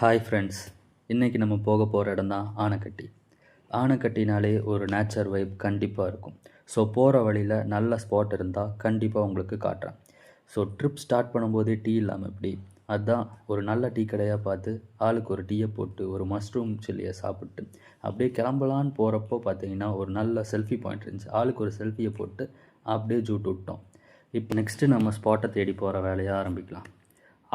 Hi friends, இன்றைக்கி நம்ம போக போகிற இடம் தான் ஆனைக்கட்டி. ஆனைக்கட்டினாலே ஒரு நேச்சர் வைப் கண்டிப்பாக இருக்கும். ஸோ போகிற வழியில் நல்ல ஸ்பாட் இருந்தால் கண்டிப்பாக உங்களுக்கு காட்டுறேன். ஸோ ட்ரிப் ஸ்டார்ட் பண்ணும்போதே டீ இல்லாமல் எப்படி, அதுதான் ஒரு நல்ல டீ கடையாக பார்த்து ஆளுக்கு ஒரு டீயை போட்டு ஒரு மஷ்ரூம் சில்லியை சாப்பிட்டு அப்படியே கிளம்பலான்னு போகிறப்போ பார்த்தீங்கன்னா ஒரு நல்ல செல்ஃபி பாயிண்ட் இருந்துச்சு. ஆளுக்கு ஒரு செல்ஃபியை போட்டு அப்படியே ஜூட் விட்டோம். இப்போ நெக்ஸ்ட்டு நம்ம ஸ்பாட்டை தேடி போகிற வேலையை ஆரம்பிக்கலாம்.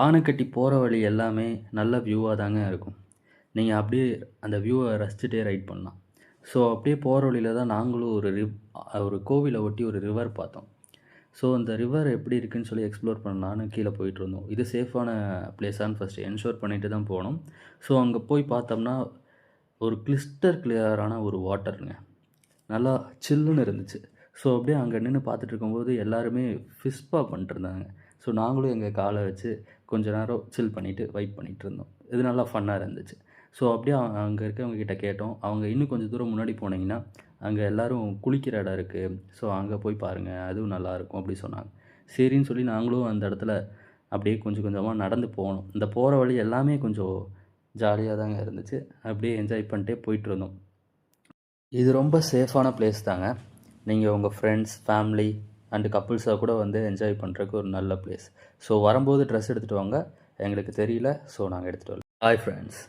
ஆனைக்கட்டி போகிற வழி எல்லாமே நல்ல வியூவாக தாங்க இருக்கும். நீங்கள் அப்படியே அந்த வியூவை ரசிச்சுட்டே ரைட் பண்ணலாம். ஸோ அப்படியே போகிற வழியில் தான் நாங்களும் ஒரு கோவிலை ஒட்டி ஒரு ரிவர் பார்த்தோம். ஸோ அந்த ரிவர் எப்படி இருக்குதுன்னு சொல்லி எக்ஸ்ப்ளோர் பண்ணலான்னு கீழே போயிட்டுருந்தோம். இது சேஃபான பிளேஸான்னு ஃபஸ்ட்டு என்ஷூர் பண்ணிட்டு தான் போனோம். ஸோ அங்கே போய் பார்த்தோம்னா ஒரு கிளியரான ஒரு வாட்டருங்க. நல்லா சில்லுன்னு இருந்துச்சு. ஸோ அப்படியே அங்கே நின்று பார்த்துட்டு இருக்கும்போது எல்லாருமே ஃபிஸ்பா பண்ணிட்டுருந்தாங்க. ஸோ நாங்களும் எங்கள் காலை வச்சு கொஞ்சம் நேரம் சில் பண்ணிவிட்டு வைப் பண்ணிகிட்டு இருந்தோம். இது நல்லா ஃபன்னாக இருந்துச்சு. ஸோ அப்படியே அங்கே இருக்கவங்க கிட்ட கேட்டோம். அவங்க இன்னும் கொஞ்சம் தூரம் முன்னாடி போனீங்கன்னா அங்கே எல்லோரும் குளிக்கிற இடம் இருக்குது. ஸோ அங்கே போய் பாருங்கள், அதுவும் நல்லாயிருக்கும் அப்படி சொன்னாங்க. சரின்னு சொல்லி நாங்களும் அந்த இடத்துல அப்படியே கொஞ்சம் கொஞ்சமாக நடந்து போனோம். இந்த போகிற வழி எல்லாமே கொஞ்சம் ஜாலியாக தாங்க இருந்துச்சு. அப்படியே என்ஜாய் பண்ணிட்டே போயிட்டுருந்தோம். இது ரொம்ப சேஃபான பிளேஸ் தாங்க. நீங்கள் உங்கள் ஃப்ரெண்ட்ஸ், ஃபேமிலி அண்டு கப்புள்ஸாக கூட வந்து என்ஜாய் பண்ணுறதுக்கு ஒரு நல்ல பிளேஸ். ஸோ வரும்போது ட்ரெஸ் எடுத்துகிட்டு வாங்க. எங்களுக்கு தெரியல, ஸோ நாங்கள் எடுத்துகிட்டு வரல. Hi friends.